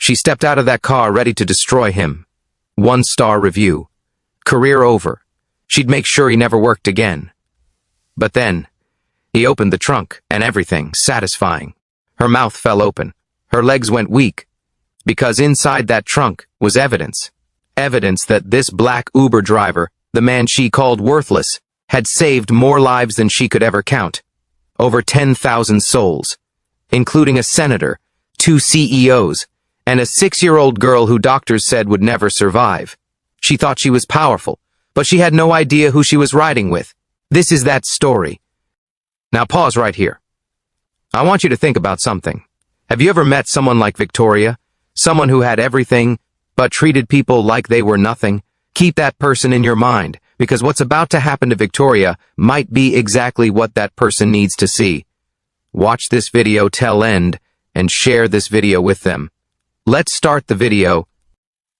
She stepped out of that car ready to destroy him. 1-star review. Career over. She'd make sure he never worked again. But then, he opened the trunk, and everything, satisfying. Her mouth fell open. Her legs went weak. Because inside that trunk was evidence. Evidence that this black Uber driver, the man she called worthless, had saved more lives than she could ever count. Over 10,000 souls, including a senator, 2 CEOs, and a 6-year-old girl who doctors said would never survive. She thought she was powerful, but she had no idea who she was riding with. This is that story. Now pause right here. I want you to think about something. Have you ever met someone like Victoria? Someone who had everything, but treated people like they were nothing? Keep that person in your mind, because what's about to happen to Victoria might be exactly what that person needs to see. Watch this video till end, and share this video with them. Let's start the video.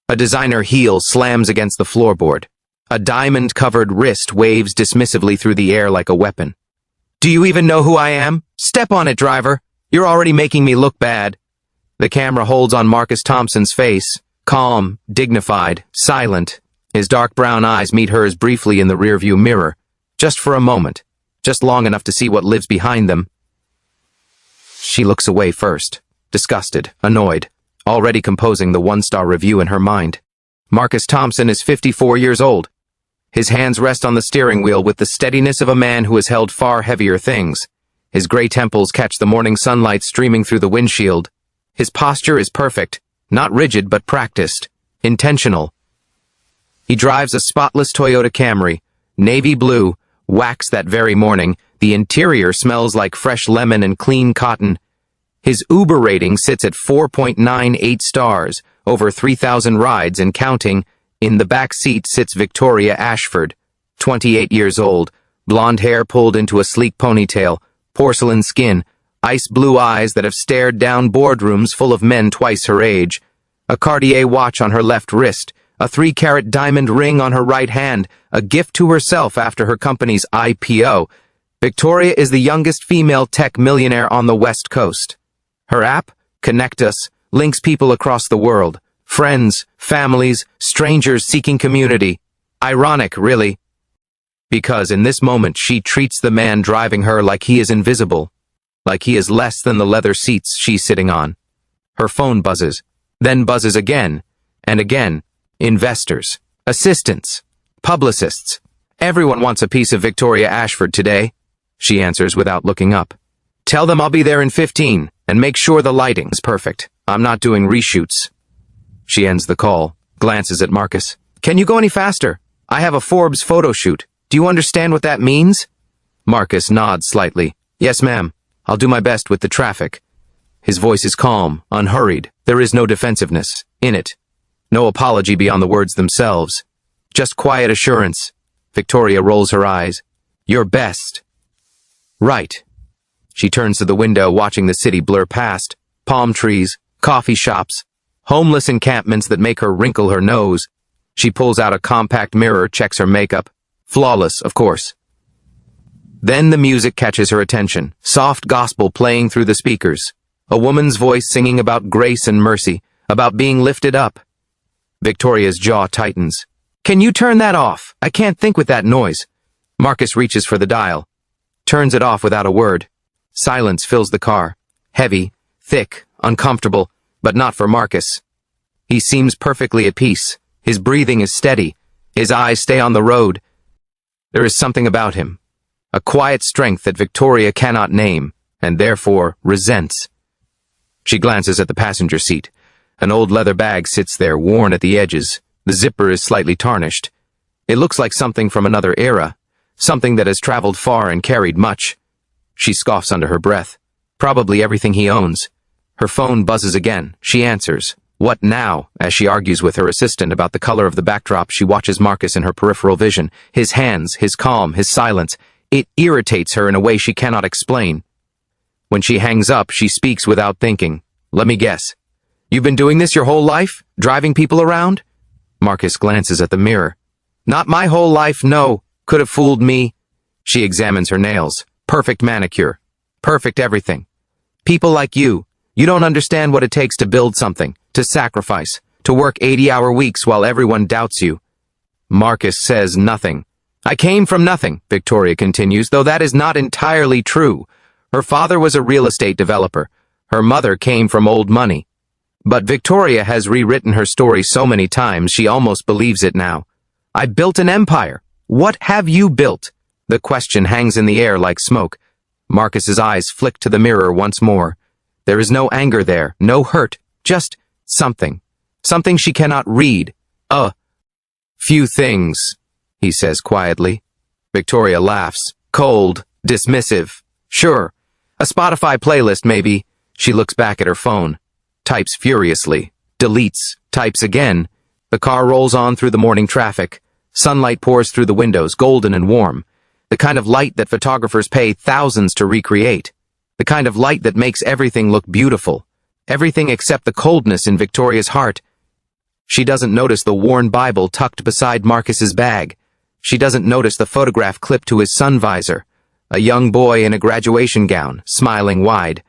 A designer heel slams against the floorboard. A diamond-covered wrist waves dismissively through the air like a weapon. Do you even know who I am? Step on it, driver. You're already making me look bad. The camera holds on Marcus Thompson's face, calm, dignified, silent. His dark brown eyes meet hers briefly in the rearview mirror, just for a moment, just long enough to see what lives behind them. She looks away first, disgusted, annoyed, already composing the 1-star review in her mind. Marcus Thompson is 54 years old. His hands rest on the steering wheel with the steadiness of a man who has held far heavier things. His gray temples catch the morning sunlight streaming through the windshield. His posture is perfect, not rigid but practiced, intentional. He drives a spotless Toyota Camry, navy blue, waxed that very morning. The interior smells like fresh lemon and clean cotton. His Uber rating sits at 4.98 stars, over 3,000 rides and counting. In the back seat sits Victoria Ashford, 28 years old, blonde hair pulled into a sleek ponytail, porcelain skin, ice blue eyes that have stared down boardrooms full of men twice her age, a Cartier watch on her left wrist, a 3-carat diamond ring on her right hand, a gift to herself after her company's IPO. Victoria is the youngest female tech millionaire on the West Coast. Her app, Connect Us, links people across the world. Friends, families, strangers seeking community. Ironic, really. Because in this moment she treats the man driving her like he is invisible, like he is less than the leather seats she's sitting on. Her phone buzzes, then buzzes again, and again. Investors, assistants, publicists. Everyone wants a piece of Victoria Ashford today, she answers without looking up. Tell them I'll be there in 15, and make sure the lighting's perfect. I'm not doing reshoots. She ends the call, glances at Marcus. Can you go any faster? I have a Forbes photo shoot. Do you understand what that means? Marcus nods slightly. Yes, ma'am. I'll do my best with the traffic. His voice is calm, unhurried. There is no defensiveness in it. No apology beyond the words themselves. Just quiet assurance. Victoria rolls her eyes. Your best. Right. She turns to the window, watching the city blur past. Palm trees, coffee shops, homeless encampments that make her wrinkle her nose. She pulls out a compact mirror, checks her makeup. Flawless, of course. Then the music catches her attention. Soft gospel playing through the speakers. A woman's voice singing about grace and mercy, about being lifted up. Victoria's jaw tightens. Can you turn that off? I can't think with that noise. Marcus reaches for the dial. Turns it off without a word. Silence fills the car. Heavy, thick, uncomfortable, but not for Marcus. He seems perfectly at peace. His breathing is steady. His eyes stay on the road. There is something about him. A quiet strength that Victoria cannot name, and therefore resents. She glances at the passenger seat. An old leather bag sits there, worn at the edges. The zipper is slightly tarnished. It looks like something from another era, something that has traveled far and carried much. She scoffs under her breath. Probably everything he owns. Her phone buzzes again. She answers. What now? As she argues with her assistant about the color of the backdrop, she watches Marcus in her peripheral vision. His hands, his calm, his silence. It irritates her in a way she cannot explain. When she hangs up, she speaks without thinking. Let me guess. You've been doing this your whole life? Driving people around? Marcus glances at the mirror. Not my whole life, no. Could have fooled me. She examines her nails. Perfect manicure. Perfect everything. People like you. You don't understand what it takes to build something, to sacrifice, to work 80-hour weeks while everyone doubts you. Marcus says nothing. I came from nothing, Victoria continues, though that is not entirely true. Her father was a real estate developer. Her mother came from old money. But Victoria has rewritten her story so many times she almost believes it now. I built an empire. What have you built? The question hangs in the air like smoke. Marcus's eyes flick to the mirror once more. There is no anger there, no hurt, just something. Something she cannot read. Few things, he says quietly. Victoria laughs, cold, dismissive. Sure, a Spotify playlist maybe. She looks back at her phone, types furiously, deletes, types again. The car rolls on through the morning traffic. Sunlight pours through the windows, golden and warm. The kind of light that photographers pay thousands to recreate. The kind of light that makes everything look beautiful. Everything except the coldness in Victoria's heart. She doesn't notice the worn Bible tucked beside Marcus's bag. She doesn't notice the photograph clipped to his sun visor. A young boy in a graduation gown, smiling wide.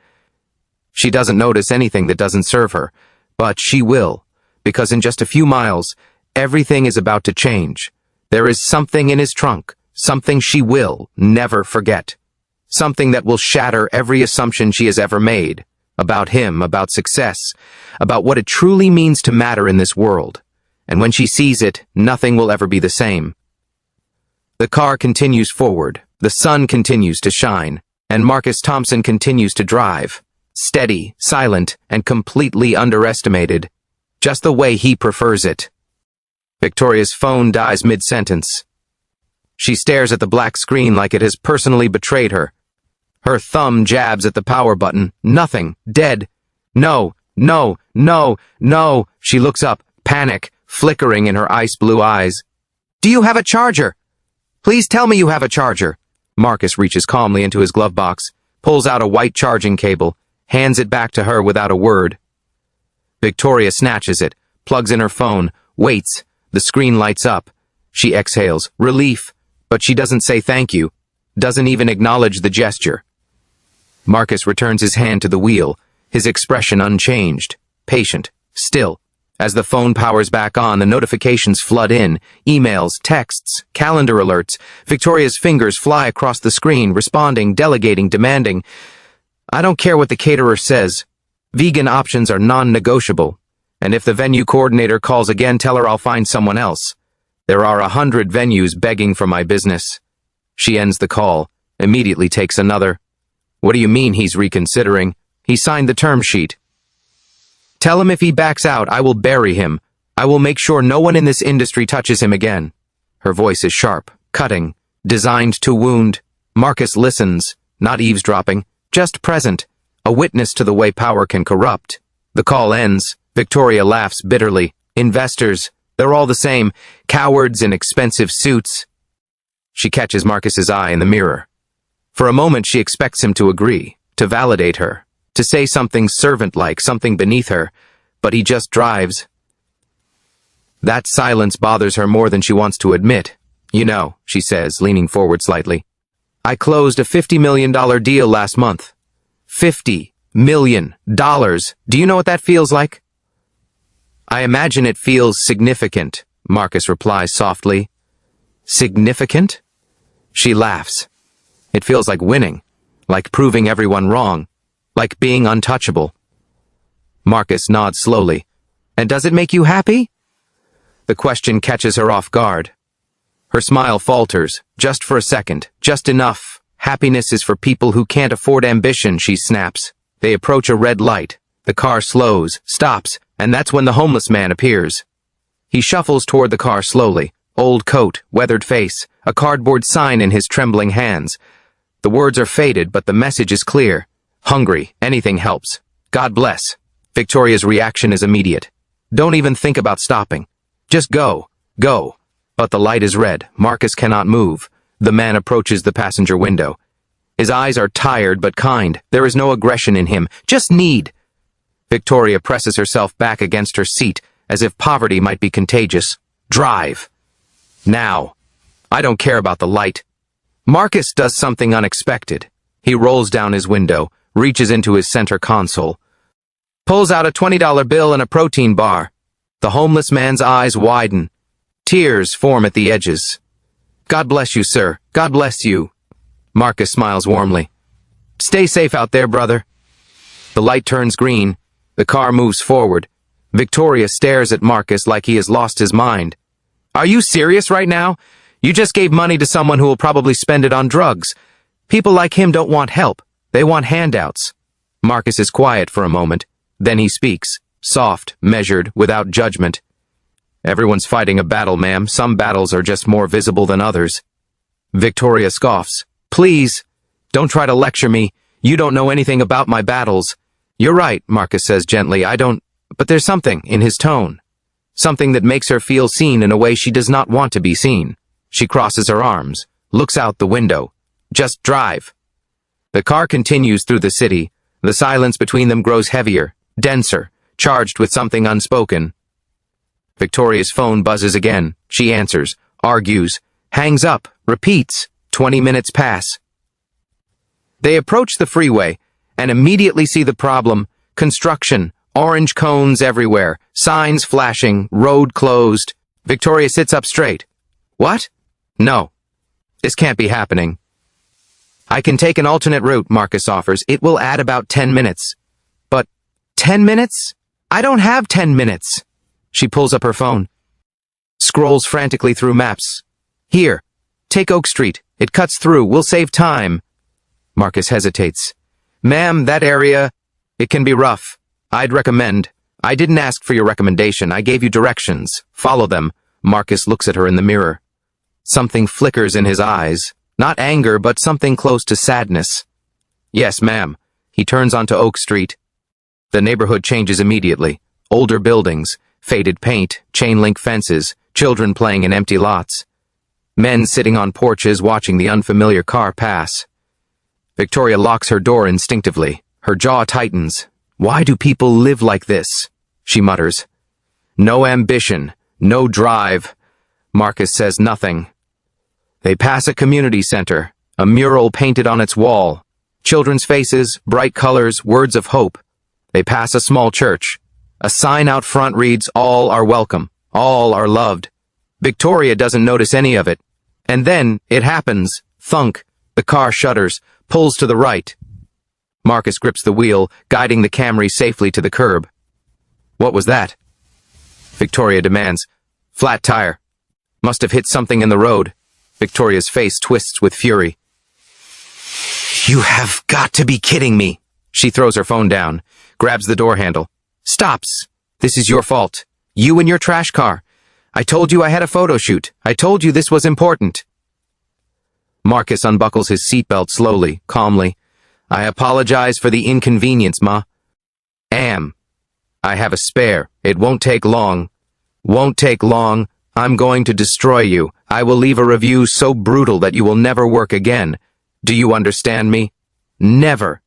She doesn't notice anything that doesn't serve her. But she will, because in just a few miles, everything is about to change. There is something in his trunk, something she will never forget. Something that will shatter every assumption she has ever made. About him, about success, about what it truly means to matter in this world. And when she sees it, nothing will ever be the same. The car continues forward, the sun continues to shine, and Marcus Thompson continues to drive. Steady, silent, and completely underestimated. Just the way he prefers it. Victoria's phone dies mid-sentence. She stares at the black screen like it has personally betrayed her. Her thumb jabs at the power button. Nothing. Dead. No. No. No. No. She looks up, panic, flickering in her ice-blue eyes. Do you have a charger? Please tell me you have a charger. Marcus reaches calmly into his glove box, pulls out a white charging cable, hands it back to her without a word. Victoria snatches it, plugs in her phone, waits. The screen lights up. She exhales, relief, but she doesn't say thank you, doesn't even acknowledge the gesture. Marcus returns his hand to the wheel, his expression unchanged, patient, still. As the phone powers back on, the notifications flood in, emails, texts, calendar alerts. Victoria's fingers fly across the screen, responding, delegating, demanding. I don't care what the caterer says. Vegan options are non-negotiable. And if the venue coordinator calls again, tell her I'll find someone else. There are 100 venues begging for my business. She ends the call, immediately takes another. What do you mean he's reconsidering? He signed the term sheet. Tell him if he backs out, I will bury him. I will make sure no one in this industry touches him again. Her voice is sharp, cutting, designed to wound. Marcus listens, not eavesdropping, just present, a witness to the way power can corrupt. The call ends. Victoria laughs bitterly. Investors, they're all the same, cowards in expensive suits. She catches Marcus's eye in the mirror. For a moment she expects him to agree, to validate her, to say something servant-like, something beneath her, but he just drives. That silence bothers her more than she wants to admit. You know, she says, leaning forward slightly. I closed a $50 million deal last month. $50 million. Do you know what that feels like? I imagine it feels significant, Marcus replies softly. Significant? She laughs. It feels like winning, like proving everyone wrong, like being untouchable. Marcus nods slowly. And does it make you happy? The question catches her off guard. Her smile falters, just for a second, just enough. Happiness is for people who can't afford ambition, she snaps. They approach a red light. The car slows, stops, and that's when the homeless man appears. He shuffles toward the car slowly, old coat, weathered face, a cardboard sign in his trembling hands. The words are faded, but the message is clear. Hungry, anything helps. God bless. Victoria's reaction is immediate. Don't even think about stopping. Just go. Go. But the light is red. Marcus cannot move. The man approaches the passenger window. His eyes are tired but kind. There is no aggression in him, just need. Victoria presses herself back against her seat, as if poverty might be contagious. Drive. Now. I don't care about the light. Marcus does something unexpected. He rolls down his window, reaches into his center console. Pulls out a $20 bill and a protein bar. The homeless man's eyes widen. Tears form at the edges. God bless you, sir. God bless you. Marcus smiles warmly. Stay safe out there, brother. The light turns green. The car moves forward. Victoria stares at Marcus like he has lost his mind. Are you serious right now? You just gave money to someone who will probably spend it on drugs. People like him don't want help. They want handouts. Marcus is quiet for a moment. Then he speaks, soft, measured, without judgment. Everyone's fighting a battle, ma'am. Some battles are just more visible than others. Victoria scoffs. Please, don't try to lecture me. You don't know anything about my battles. You're right, Marcus says gently. I don't, but there's something in his tone. Something that makes her feel seen in a way she does not want to be seen. She crosses her arms, looks out the window. Just drive. The car continues through the city. The silence between them grows heavier, denser, charged with something unspoken. Victoria's phone buzzes again. She answers, argues, hangs up, repeats. 20 minutes pass. They approach the freeway and immediately see the problem. Construction, orange cones everywhere, signs flashing, road closed. Victoria sits up straight. What? No. This can't be happening. I can take an alternate route, Marcus offers. It will add about 10 minutes. But 10 minutes? I don't have 10 minutes. She pulls up her phone. Scrolls frantically through maps. Here, take Oak Street. It cuts through. We'll save time. Marcus hesitates. Ma'am, that area, it can be rough. I'd recommend. I didn't ask for your recommendation. I gave you directions. Follow them. Marcus looks at her in the mirror. Something flickers in his eyes. Not anger, but something close to sadness. Yes, ma'am. He turns onto Oak Street. The neighborhood changes immediately. Older buildings, faded paint, chain-link fences, children playing in empty lots. Men sitting on porches watching the unfamiliar car pass. Victoria locks her door instinctively. Her jaw tightens. Why do people live like this? She mutters. No ambition, no drive. Marcus says nothing. They pass a community center, a mural painted on its wall. Children's faces, bright colors, words of hope. They pass a small church. A sign out front reads, all are welcome, all are loved. Victoria doesn't notice any of it. And then, it happens. Thunk. The car shudders, pulls to the right. Marcus grips the wheel, guiding the Camry safely to the curb. What was that? Victoria demands. Flat tire. Must have hit something in the road. Victoria's face twists with fury. You have got to be kidding me. She throws her phone down, grabs the door handle. Stops. This is your fault. You and your trash car. I told you I had a photo shoot. I told you this was important. Marcus unbuckles his seatbelt slowly, calmly. I apologize for the inconvenience, Ma. I have a spare. It won't take long. Won't take long. I'm going to destroy you. I will leave a review so brutal that you will never work again. Do you understand me? Never.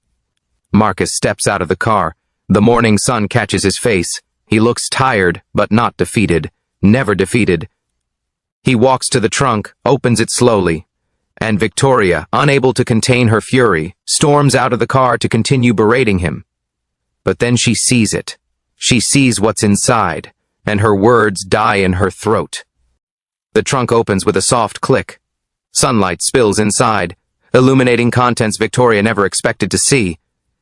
Marcus steps out of the car. The morning sun catches his face. He looks tired, but not defeated. Never defeated. He walks to the trunk, opens it slowly. And Victoria, unable to contain her fury, storms out of the car to continue berating him. But then she sees it. She sees what's inside, and her words die in her throat. The trunk opens with a soft click. Sunlight spills inside, illuminating contents Victoria never expected to see.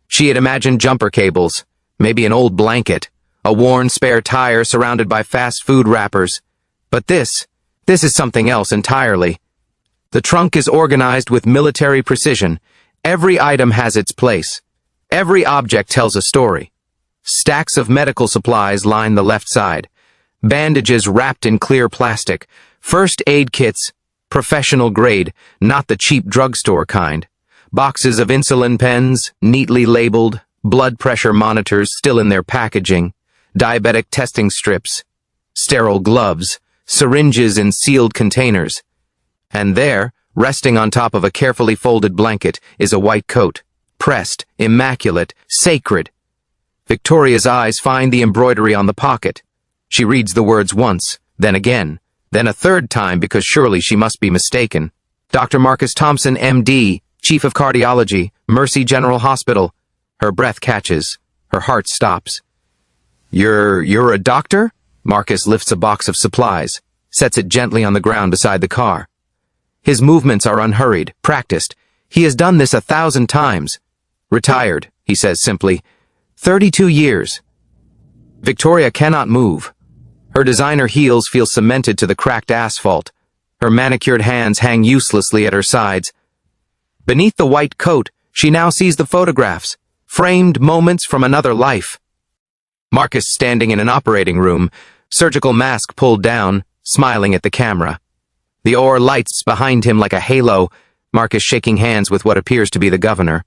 She had imagined jumper cables, maybe an old blanket, a worn spare tire surrounded by fast food wrappers. But this is something else entirely. The trunk is organized with military precision. Every item has its place. Every object tells a story. Stacks of medical supplies line the left side. Bandages wrapped in clear plastic. First aid kits, professional grade, not the cheap drugstore kind. Boxes of insulin pens, neatly labeled. Blood pressure monitors still in their packaging. Diabetic testing strips. Sterile gloves. Syringes in sealed containers. And there, resting on top of a carefully folded blanket, is a white coat. Pressed, immaculate, sacred. Victoria's eyes find the embroidery on the pocket. She reads the words once, then again, then a third time because surely she must be mistaken. Dr. Marcus Thompson, M.D., Chief of Cardiology, Mercy General Hospital. Her breath catches. Her heart stops. You're a doctor? Marcus lifts a box of supplies, sets it gently on the ground beside the car. His movements are unhurried, practiced. He has done this 1,000 times. Retired, he says simply. 32 years. Victoria cannot move. Her designer heels feel cemented to the cracked asphalt. Her manicured hands hang uselessly at her sides. Beneath the white coat, she now sees the photographs, framed moments from another life. Marcus standing in an operating room, surgical mask pulled down, smiling at the camera. The ore lights behind him like a halo, Marcus shaking hands with what appears to be the governor.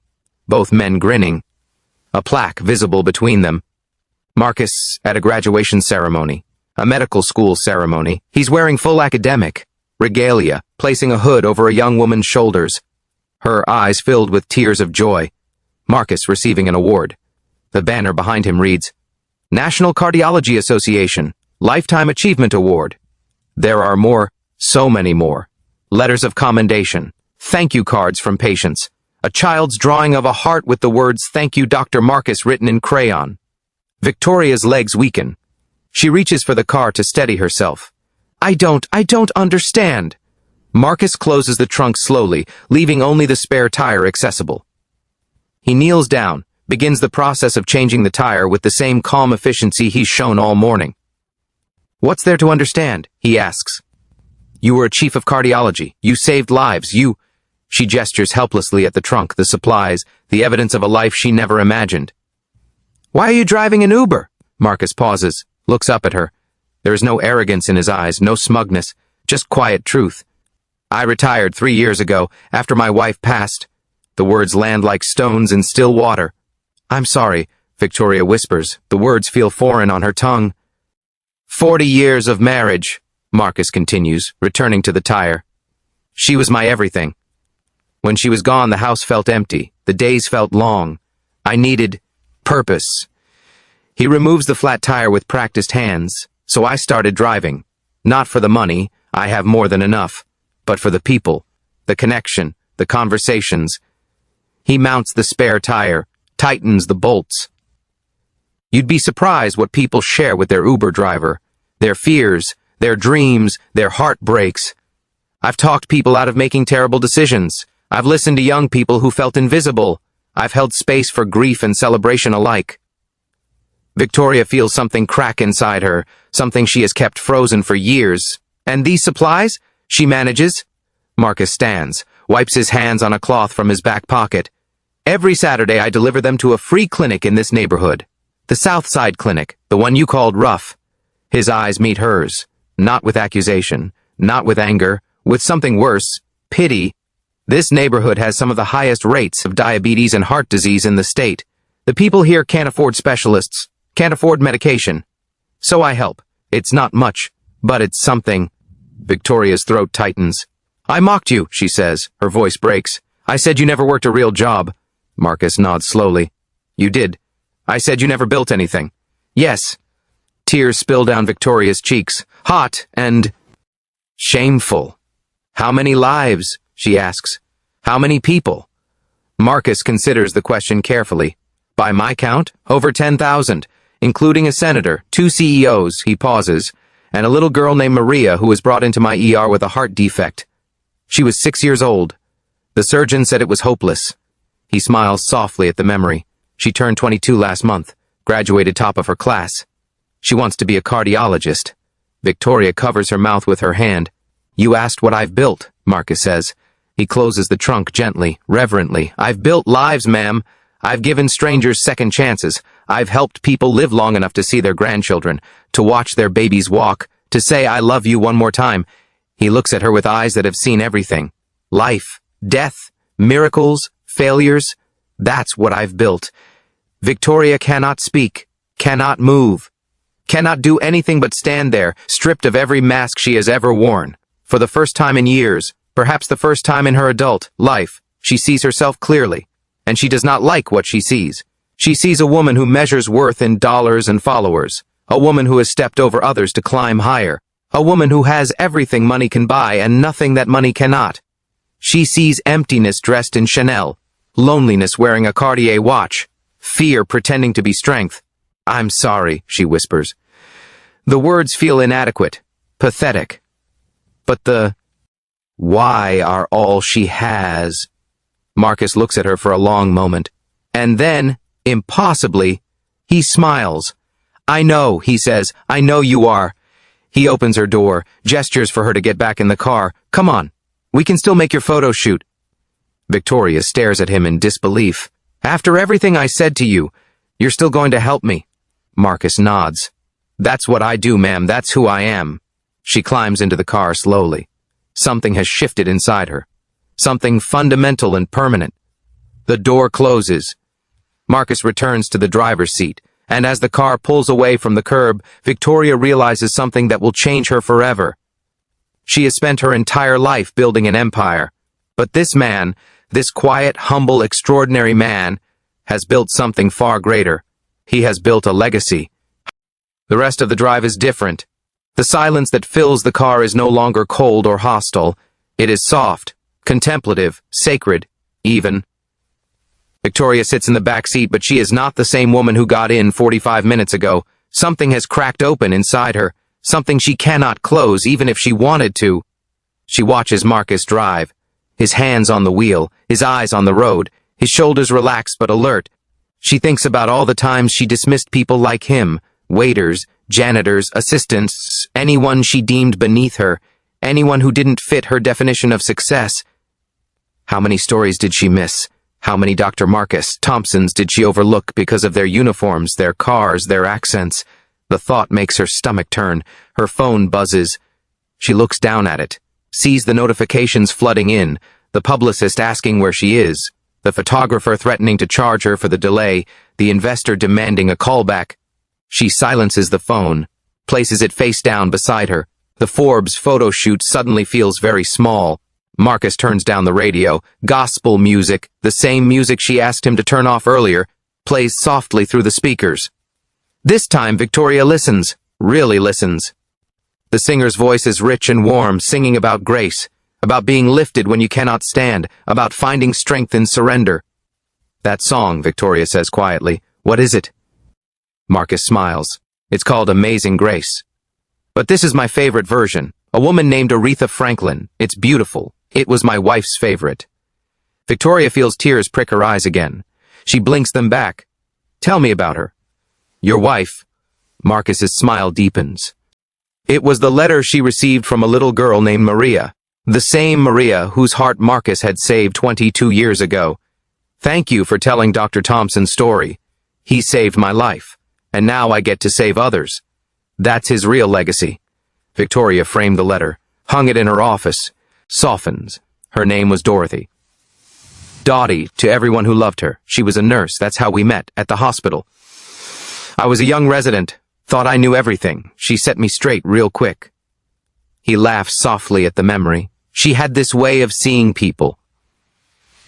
Both men grinning. A plaque visible between them. Marcus at a graduation ceremony, a medical school ceremony. He's wearing full academic regalia, placing a hood over a young woman's shoulders. Her eyes filled with tears of joy. Marcus receiving an award. The banner behind him reads, National Cardiology Association, Lifetime Achievement Award. There are more, so many more. Letters of commendation, thank you cards from patients, a child's drawing of a heart with the words Thank you Dr. Marcus written in crayon. Victoria's legs weaken. She reaches for the car to steady herself. I don't understand. Marcus closes the trunk slowly, leaving only the spare tire accessible. He kneels down, begins the process of changing the tire with the same calm efficiency he's shown all morning. What's there to understand? He asks. You were a chief of cardiology. You saved lives. She gestures helplessly at the trunk, the supplies, the evidence of a life she never imagined. Why are you driving an Uber? Marcus pauses, looks up at her. There is no arrogance in his eyes, no smugness, just quiet truth. I retired 3 years ago, after my wife passed. The words land like stones in still water. I'm sorry, Victoria whispers. The words feel foreign on her tongue. 40 years of marriage, Marcus continues, returning to the tire. She was my everything. When she was gone, the house felt empty. The days felt long. I needed purpose. He removes the flat tire with practiced hands, so I started driving. Not for the money, I have more than enough, but for the people, the connection, the conversations. He mounts the spare tire, tightens the bolts. You'd be surprised what people share with their Uber driver. Their fears, their dreams, their heartbreaks. I've talked people out of making terrible decisions. I've listened to young people who felt invisible. I've held space for grief and celebration alike. Victoria feels something crack inside her, something she has kept frozen for years. And these supplies? She manages. Marcus stands, wipes his hands on a cloth from his back pocket. Every Saturday I deliver them to a free clinic in this neighborhood. The South Side Clinic, the one you called rough. His eyes meet hers, not with accusation, not with anger, with something worse, pity. This neighborhood has some of the highest rates of diabetes and heart disease in the state. The people here can't afford specialists, can't afford medication. So I help. It's not much, but it's something. Victoria's throat tightens. I mocked you, she says, her voice breaks. I said you never worked a real job. Marcus nods slowly. You did. I said you never built anything. Yes. Tears spill down Victoria's cheeks, hot and shameful. How many lives? She asks. How many people? Marcus considers the question carefully. By my count, over 10,000, including a senator, 2 CEOs, he pauses, and a little girl named Maria who was brought into my ER with a heart defect. She was 6 years old. The surgeon said it was hopeless. He smiles softly at the memory. She turned 22 last month, graduated top of her class. She wants to be a cardiologist. Victoria covers her mouth with her hand. You asked what I've built, Marcus says. He closes the trunk gently, reverently. I've built lives, ma'am. I've given strangers second chances. I've helped people live long enough to see their grandchildren, to watch their babies walk, to say I love you one more time. He looks at her with eyes that have seen everything. Life, death, miracles, failures. That's what I've built. Victoria cannot speak, cannot move, cannot do anything but stand there, stripped of every mask she has ever worn. For the first time in years, perhaps the first time in her adult life, she sees herself clearly, and she does not like what she sees. She sees a woman who measures worth in dollars and followers, a woman who has stepped over others to climb higher, a woman who has everything money can buy and nothing that money cannot. She sees emptiness dressed in Chanel, loneliness wearing a Cartier watch, fear pretending to be strength. I'm sorry, she whispers. The words feel inadequate, pathetic. But the why are all she has. Marcus looks at her for a long moment. And then, impossibly, he smiles. I know, he says. I know you are. He opens her door, gestures for her to get back in the car. Come on. We can still make your photo shoot. Victoria stares at him in disbelief. After everything I said to you, you're still going to help me. Marcus nods. That's what I do, ma'am. That's who I am. She climbs into the car slowly. Something has shifted inside her. Something fundamental and permanent. The door closes. Marcus returns to the driver's seat, and as the car pulls away from the curb, Victoria realizes something that will change her forever. She has spent her entire life building an empire, but this man, this quiet, humble, extraordinary man, has built something far greater. He has built a legacy. The rest of the drive is different. The silence that fills the car is no longer cold or hostile. It is soft, contemplative, sacred, even. Victoria sits in the back seat, but she is not the same woman who got in 45 minutes ago. Something has cracked open inside her, something she cannot close even if she wanted to. She watches Marcus drive, his hands on the wheel, his eyes on the road, his shoulders relaxed but alert. She thinks about all the times she dismissed people like him, waiters, janitors, assistants, anyone she deemed beneath her, anyone who didn't fit her definition of success. How many stories did she miss? How many Dr. Marcus Thompsons did she overlook because of their uniforms, their cars, their accents? The thought makes her stomach turn. Her phone buzzes. She looks down at it, sees the notifications flooding in, the publicist asking where she is, the photographer threatening to charge her for the delay, the investor demanding a callback. She silences the phone, places it face down beside her. The Forbes photo shoot suddenly feels very small. Marcus turns down the radio. Gospel music, the same music she asked him to turn off earlier, plays softly through the speakers. This time Victoria listens, really listens. The singer's voice is rich and warm, singing about grace, about being lifted when you cannot stand, about finding strength in surrender. That song, Victoria says quietly. What is it? Marcus smiles. It's called Amazing Grace. But this is my favorite version. A woman named Aretha Franklin. It's beautiful. It was my wife's favorite. Victoria feels tears prick her eyes again. She blinks them back. Tell me about her. Your wife. Marcus's smile deepens. It was the letter she received from a little girl named Maria. The same Maria whose heart Marcus had saved 22 years ago. Thank you for telling Dr. Thompson's story. He saved my life, and now I get to save others. That's his real legacy. Victoria framed the letter, hung it in her office. Softens. Her name was Dorothy. Dottie, to everyone who loved her. She was a nurse. That's how we met, at the hospital. I was a young resident. Thought I knew everything. She set me straight real quick. He laughed softly at the memory. She had this way of seeing people.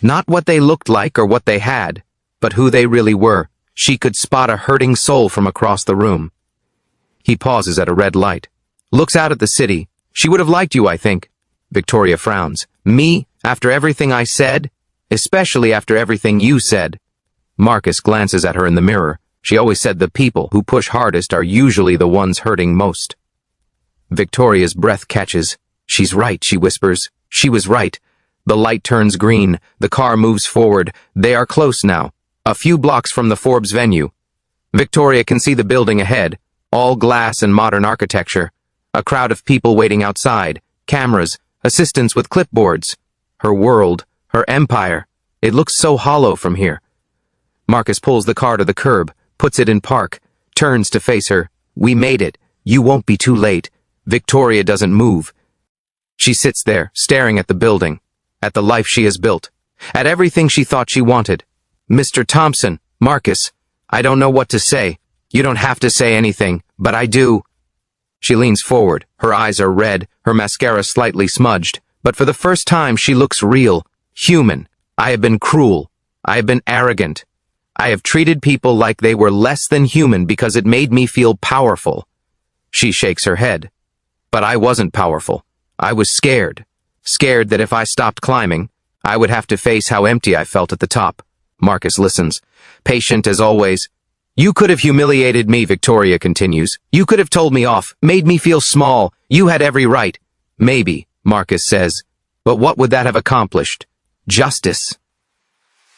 Not what they looked like or what they had, but who they really were. She could spot a hurting soul from across the room. He pauses at a red light. Looks out at the city. She would have liked you, I think. Victoria frowns. Me? After everything I said? Especially after everything you said. Marcus glances at her in the mirror. She always said the people who push hardest are usually the ones hurting most. Victoria's breath catches. She's right, she whispers. She was right. The light turns green. The car moves forward. They are close now. A few blocks from the Forbes venue. Victoria can see the building ahead. All glass and modern architecture. A crowd of people waiting outside. Cameras. Assistants with clipboards. Her world. Her empire. It looks so hollow from here. Marcus pulls the car to the curb, puts it in park, turns to face her. We made it. You won't be too late. Victoria doesn't move. She sits there, staring at the building, at the life she has built, at everything she thought she wanted. Mr. Thompson, Marcus, I don't know what to say. You don't have to say anything, but I do. She leans forward. Her eyes are red, her mascara slightly smudged, but for the first time she looks real, human. I have been cruel. I have been arrogant. I have treated people like they were less than human because it made me feel powerful. She shakes her head. But I wasn't powerful. I was scared. Scared that if I stopped climbing, I would have to face how empty I felt at the top. Marcus listens, patient as always. You could have humiliated me, Victoria continues. You could have told me off, made me feel small. You had every right. Maybe, Marcus says. But what would that have accomplished? Justice.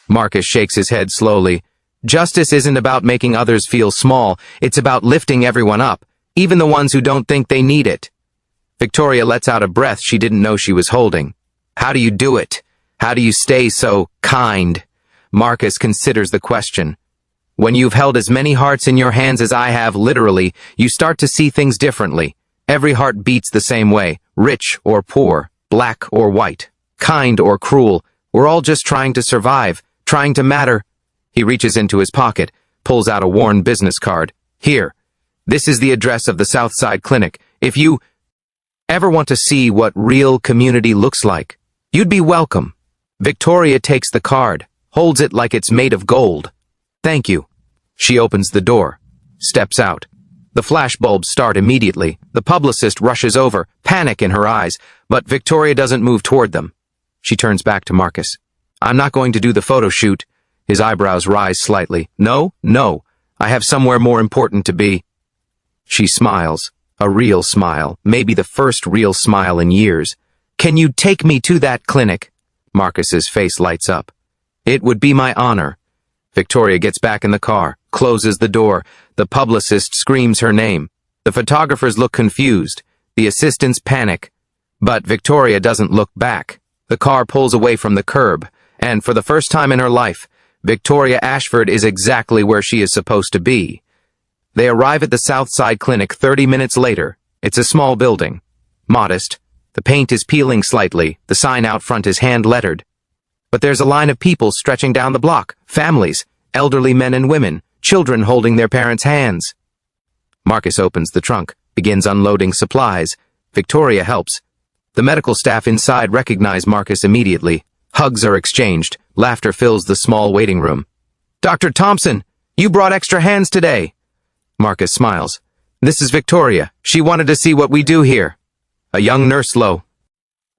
Marcus shakes his head slowly. Justice isn't about making others feel small. It's about lifting everyone up, even the ones who don't think they need it. Victoria lets out a breath she didn't know she was holding. How do you do it? How do you stay so kind? Marcus considers the question. When you've held as many hearts in your hands as I have, literally, you start to see things differently. Every heart beats the same way, rich or poor, black or white, kind or cruel. We're all just trying to survive, trying to matter. He reaches into his pocket, pulls out a worn business card. Here, this is the address of the Southside Clinic. If you ever want to see what real community looks like, you'd be welcome. Victoria takes the card, holds it like it's made of gold. Thank you. She opens the door, steps out. The flashbulbs start immediately. The publicist rushes over, panic in her eyes, but Victoria doesn't move toward them. She turns back to Marcus. I'm not going to do the photo shoot. His eyebrows rise slightly. No, I have somewhere more important to be. She smiles, a real smile, maybe the first real smile in years. Can you take me to that clinic? Marcus's face lights up. It would be my honor. Victoria gets back in the car, closes the door. The publicist screams her name. The photographers look confused. The assistants panic. But Victoria doesn't look back. The car pulls away from the curb, and for the first time in her life, Victoria Ashford is exactly where she is supposed to be. They arrive at the Southside Clinic 30 minutes later. It's a small building. Modest. The paint is peeling slightly. The sign out front is hand-lettered. But there's a line of people stretching down the block. Families, elderly men and women, children holding their parents' hands. Marcus opens the trunk, begins unloading supplies. Victoria helps. The medical staff inside recognize Marcus immediately. Hugs are exchanged. Laughter fills the small waiting room. Dr. Thompson, you brought extra hands today. Marcus smiles. This is Victoria. She wanted to see what we do here. A young nurse low.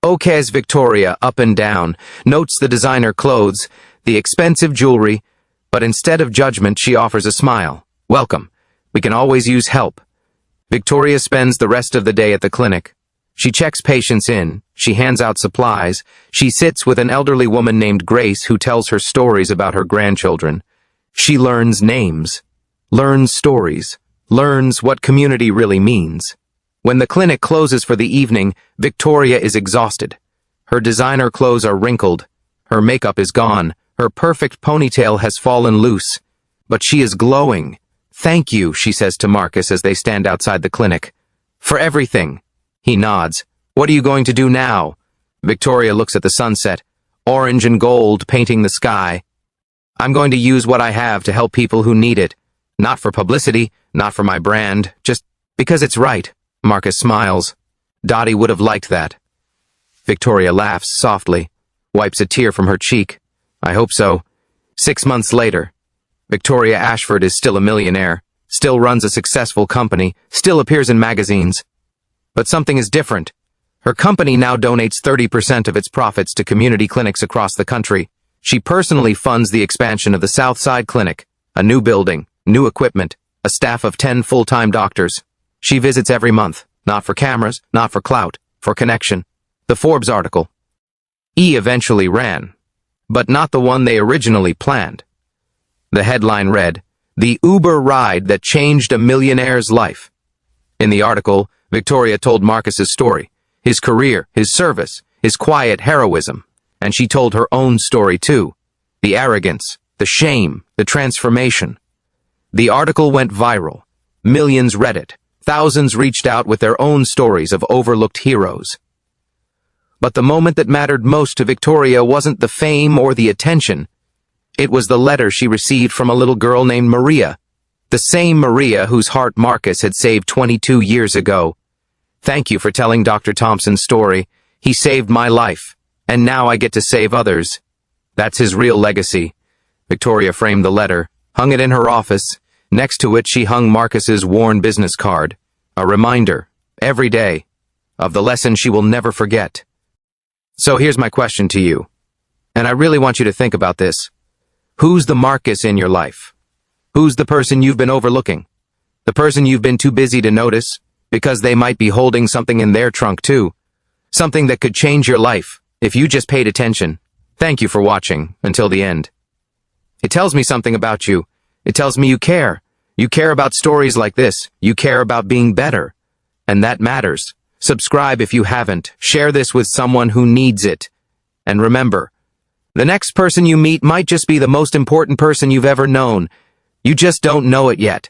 Okays Victoria up and down, notes the designer clothes, the expensive jewelry, but instead of judgment she offers a smile. Welcome. We can always use help. Victoria spends the rest of the day at the clinic. She checks patients in. She hands out supplies. She sits with an elderly woman named Grace who tells her stories about her grandchildren. She learns names, learns stories, learns what community really means. When the clinic closes for the evening, Victoria is exhausted. Her designer clothes are wrinkled. Her makeup is gone. Her perfect ponytail has fallen loose. But she is glowing. Thank you, she says to Marcus as they stand outside the clinic. For everything. He nods. What are you going to do now? Victoria looks at the sunset, orange and gold painting the sky. I'm going to use what I have to help people who need it. Not for publicity, not for my brand, just because it's right. Marcus smiles. Dottie would have liked that. Victoria laughs softly, wipes a tear from her cheek. I hope so. 6 months later, Victoria Ashford is still a millionaire, still runs a successful company, still appears in magazines. But something is different. Her company now donates 30% of its profits to community clinics across the country. She personally funds the expansion of the Southside Clinic, a new building, new equipment, a staff of 10 full-time doctors. She visits every month, not for cameras, not for clout, for connection. The Forbes article. Eventually ran, but not the one they originally planned. The headline read, "The Uber Ride That Changed a Millionaire's Life." In the article, Victoria told Marcus's story, his career, his service, his quiet heroism, and she told her own story too. The arrogance, the shame, the transformation. The article went viral. Millions read it. Thousands reached out with their own stories of overlooked heroes. But the moment that mattered most to Victoria wasn't the fame or the attention. It was the letter she received from a little girl named Maria, the same Maria whose heart Marcus had saved 22 years ago. Thank you for telling Dr. Thompson's story. He saved my life, and now I get to save others. That's his real legacy. Victoria framed the letter, hung it in her office. Next to it she hung Marcus's worn business card, a reminder, every day, of the lesson she will never forget. So here's my question to you, and I really want you to think about this. Who's the Marcus in your life? Who's the person you've been overlooking? The person you've been too busy to notice, because they might be holding something in their trunk too. Something that could change your life, if you just paid attention. Thank you for watching, until the end. It tells me something about you. It tells me you care. You care about stories like this. You care about being better. And that matters. Subscribe if you haven't. Share this with someone who needs it. And remember, the next person you meet might just be the most important person you've ever known. You just don't know it yet.